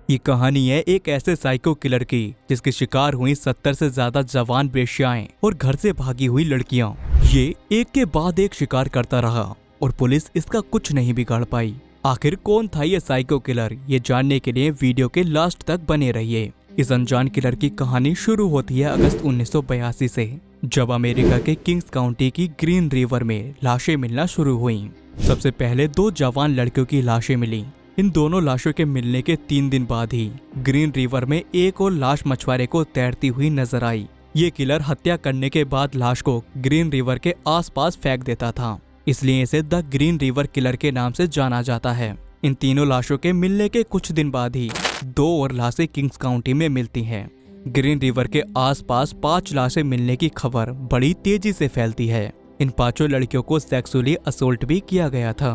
ये कहानी है एक ऐसे साइको किलर की जिसके शिकार हुई 70 से ज्यादा जवान वेश्याएं और घर से भागी हुई लड़कियां। ये एक के बाद एक शिकार करता रहा और पुलिस इसका कुछ नहीं बिगाड़ पाई। आखिर कौन था ये साइको किलर, ये जानने के लिए वीडियो के लास्ट तक बने रहिए। इस अनजान किलर की कहानी शुरू होती है अगस्त 1982 से, जब अमेरिका के किंग्स काउंटी की ग्रीन रिवर में लाशें मिलना शुरू हुई। सबसे पहले 2 जवान लड़कियों की लाशें मिली। इन दोनों लाशों के मिलने के 3 दिन बाद ही ग्रीन रिवर में एक और लाश मछुआरे को तैरती हुई नजर आई। ये किलर हत्या करने के बाद लाश को ग्रीन रिवर के आसपास फेंक देता था, इसलिए इसे द ग्रीन रिवर किलर के नाम से जाना जाता है। इन तीनों लाशों के मिलने के कुछ दिन बाद ही 2 और लाशें किंग्स काउंटी में मिलती हैं। ग्रीन रिवर के आसपास 5 लाशें मिलने की खबर बड़ी तेजी से फैलती है। इन 5 लड़कियों को सेक्सुअली असोल्ट भी किया गया था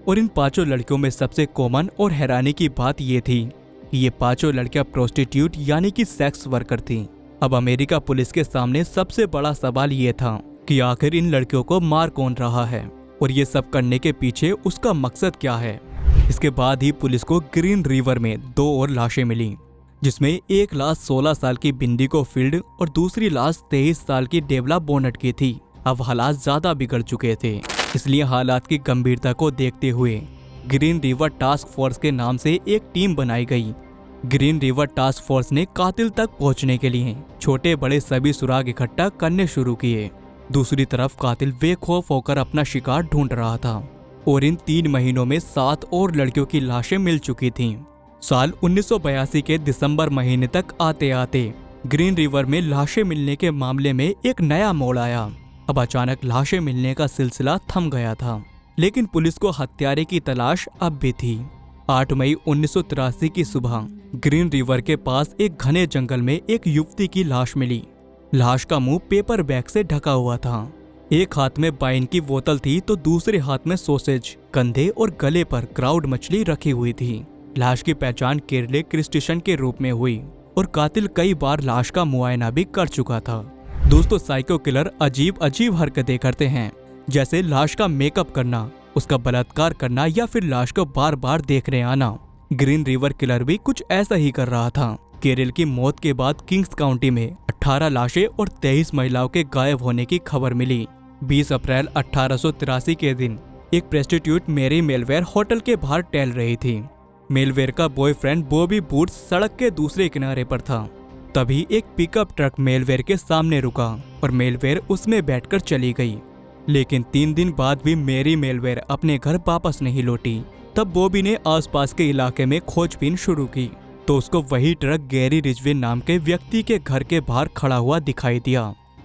और इन 5 लड़कियों में सबसे कॉमन और हैरानी की बात ये थी कि ये 5 लड़कियां प्रोस्टिट्यूट यानी कि सेक्स वर्कर थीं। अब अमेरिका पुलिस के सामने सबसे बड़ा सवाल ये था कि आखिर इन लड़कियों को मार कौन रहा है और ये सब करने के पीछे उसका मकसद क्या है। इसके बाद ही पुलिस को ग्रीन रिवर में 2 और लाशें मिली, जिसमें एक लाश 16 साल की बिंडिगो फील्ड और दूसरी लाश 23 साल की डेवला बोनट की थी। अब हालात ज्यादा बिगड़ चुके थे, इसलिए हालात की गंभीरता को देखते हुए ग्रीन रिवर टास्क फोर्स के नाम से एक टीम बनाई गई। ग्रीन रिवर टास्क फोर्स ने कातिल तक पहुंचने के लिए छोटे बड़े सभी सुराग इकट्ठा करने शुरू किए। दूसरी तरफ कातिल बेखौफ होकर अपना शिकार ढूंढ रहा था और इन 3 महीनों में 7 और लड़कियों की लाशें मिल चुकी थीं। साल 1982 के दिसंबर महीने तक आते आते ग्रीन रिवर में लाशें मिलने के मामले में एक नया मोड़ आया। अब अचानक लाशें मिलने का सिलसिला थम गया था, लेकिन पुलिस को हत्यारे की तलाश अब भी थी। 8 मई 1983 की सुबह ग्रीन रिवर के पास एक घने जंगल में एक युवती की लाश मिली। लाश का मुंह पेपर बैग से ढका हुआ था। एक हाथ में वाइन की बोतल थी तो दूसरे हाथ में सॉसेज, कंधे और गले पर क्राउड मछली रखी हुई थी। लाश की पहचान केरले क्रिस्टिशन के रूप में हुई और कातिल कई बार लाश का मुआयना भी कर चुका था। दोस्तों, साइको किलर अजीब अजीब हरकतें करते हैं, जैसे लाश का मेकअप करना, उसका बलात्कार करना या फिर लाश को बार बार देखने आना। ग्रीन रिवर किलर भी कुछ ऐसा ही कर रहा था। केरल की मौत के बाद किंग्स काउंटी में 18 लाशें और 23 महिलाओं के गायब होने की खबर मिली। 20 अप्रैल 1883 के दिन एक प्रेस्टिट्यूट मेरी मेलवेयर होटल के बाहर टहल रही थी। मेलवेयर का बॉयफ्रेंड बॉबी बूट्स सड़क के दूसरे किनारे पर था। तभी एक पिकअप ट्रक मेलवेयर के सामने रुका और मेलवेयर उसमें बैठकर चली गई। लेकिन 3 दिन बाद भी मेरी मेलवेयर अपने घर वापस नहीं लौटी। तब बॉबी ने आसपास के इलाके में खोजबीन शुरू की तो उसको वही ट्रक गैरी रिजवे नाम के व्यक्ति के घर के बाहर खड़ा हुआ दिखाई दिया।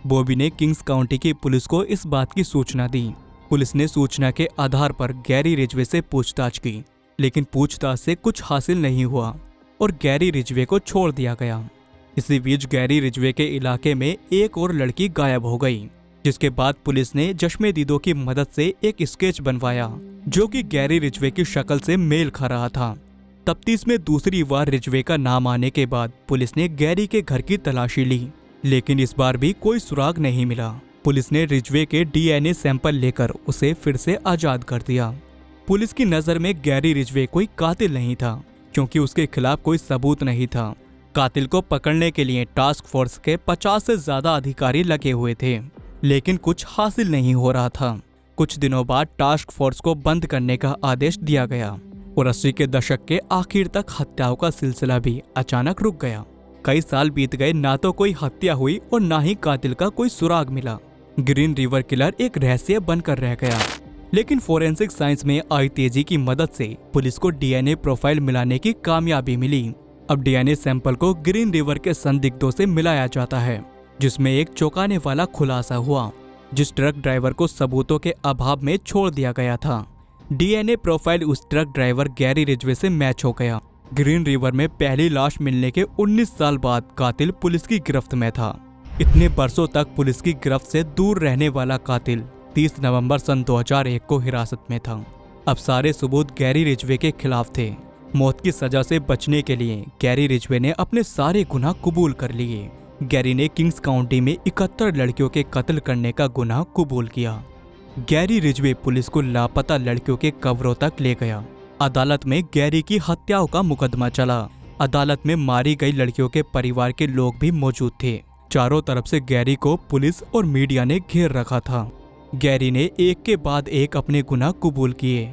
बॉबी ने किंग्स काउंटी की पुलिस को इस बात की सूचना दी। पुलिस ने सूचना के आधार पर गैरी रिजवे से पूछताछ की, लेकिन पूछताछ से कुछ हासिल नहीं हुआ और गैरी रिजवे को छोड़ दिया गया। इसी बीच गैरी रिजवे के इलाके में एक और लड़की गायब हो गई, जिसके बाद पुलिस ने चश्मे-दीदों की मदद से एक स्केच बनवाया जो कि गैरी रिजवे की शक्ल से मेल खा रहा था। तफ्तीश में दूसरी बार रिजवे का नाम आने के बाद पुलिस ने गैरी के घर की तलाशी ली, लेकिन इस बार भी कोई सुराग नहीं मिला। पुलिस ने रिजवे के DNA सैंपल लेकर उसे फिर से आजाद कर दिया। पुलिस की नजर में गैरी रिजवे कोई कातिल नहीं था, क्योंकि उसके खिलाफ कोई सबूत नहीं था। कातिल को पकड़ने के लिए टास्क फोर्स के 50 से ज्यादा अधिकारी लगे हुए थे, लेकिन कुछ हासिल नहीं हो रहा था। कुछ दिनों बाद टास्क फोर्स को बंद करने का आदेश दिया गया और 80 के दशक के आखिर तक हत्याओं का सिलसिला भी अचानक रुक गया। कई साल बीत गए, ना तो कोई हत्या हुई और ना ही कातिल का कोई सुराग मिला। ग्रीन रिवर किलर एक रहस्य बनकर रह गया। लेकिन फोरेंसिक साइंस में आई तेजी की मदद से पुलिस को DNA प्रोफाइल मिलाने की कामयाबी मिली। अब DNA सैंपल को ग्रीन रिवर के संदिग्धों से मिलाया जाता है, जिसमें एक चौंकाने वाला खुलासा हुआ। जिस ट्रक ड्राइवर को सबूतों के अभाव में छोड़ दिया गया था, DNA प्रोफाइल उस ट्रक ड्राइवर गैरी रिजवे से मैच हो गया। ग्रीन रिवर में पहली लाश मिलने के 19 साल बाद कातिल पुलिस की गिरफ्त में था। इतने बरसों तक पुलिस की गिरफ्त से दूर रहने वाला कातिल 30 नवंबर सन 2001 को हिरासत में था। अब सारे सबूत गैरी रिजवे के खिलाफ थे। मौत की सजा से बचने के लिए गैरी रिजवे ने अपने सारे गुनाह कबूल कर लिए। गैरी ने किंग्स काउंटी में 71 लड़कियों के कत्ल करने का गुनाह कबूल किया। गैरी रिजवे पुलिस को लापता लड़कियों के कब्रों तक ले गया। अदालत में गैरी की हत्याओं का मुकदमा चला। अदालत में मारी गई लड़कियों के परिवार के लोग भी मौजूद थे। चारों तरफ से गैरी को पुलिस और मीडिया ने घेर रखा था। गैरी ने एक के बाद एक अपने गुनाह कबूल किए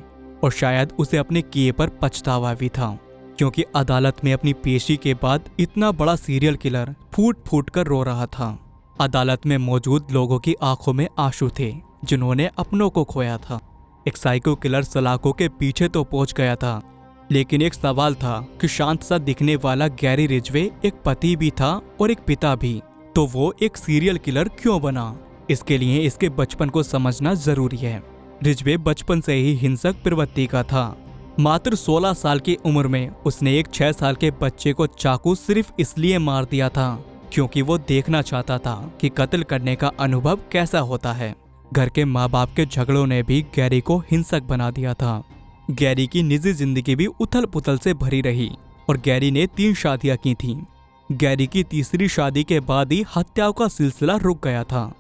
और शायद उसे अपने किए पर पछतावा भी था, क्योंकि अदालत में अपनी पेशी के बाद इतना बड़ा सीरियल किलर फूट फूट कर रो रहा था। अदालत में मौजूद लोगों की आंखों में आंसू थे, जिन्होंने अपनों को खोया था। एक साइको किलर सलाखों के पीछे तो पहुंच गया था, लेकिन एक सवाल था कि शांत सा दिखने वाला गैरी रिजवे एक पति भी था और एक पिता भी, तो वो एक सीरियल किलर क्यों बना? इसके लिए इसके बचपन को समझना जरूरी है। रिजवे बचपन से ही हिंसक प्रवृत्ति का था। मात्र 16 साल की उम्र में उसने एक 6 साल के बच्चे को चाकू सिर्फ इसलिए मार दिया था क्योंकि वो देखना चाहता था कि कत्ल करने का अनुभव कैसा होता है। घर के माँ बाप के झगड़ों ने भी गैरी को हिंसक बना दिया था। गैरी की निजी जिंदगी भी उथल पुथल से भरी रही और गैरी ने 3 शादियां की थीं। गैरी की तीसरी शादी के बाद ही हत्याओं का सिलसिला रुक गया था,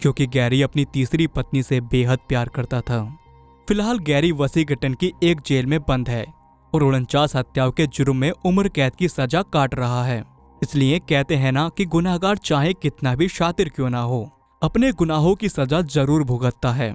क्योंकि गैरी अपनी तीसरी पत्नी से बेहद प्यार करता था। फिलहाल गैरी वॉशिंगटन की एक जेल में बंद है और 49 हत्याओं के जुर्म में उम्र कैद की सजा काट रहा है। इसलिए कहते हैं ना कि गुनहगार चाहे कितना भी शातिर क्यों ना हो, अपने गुनाहों की सजा जरूर भुगतता है।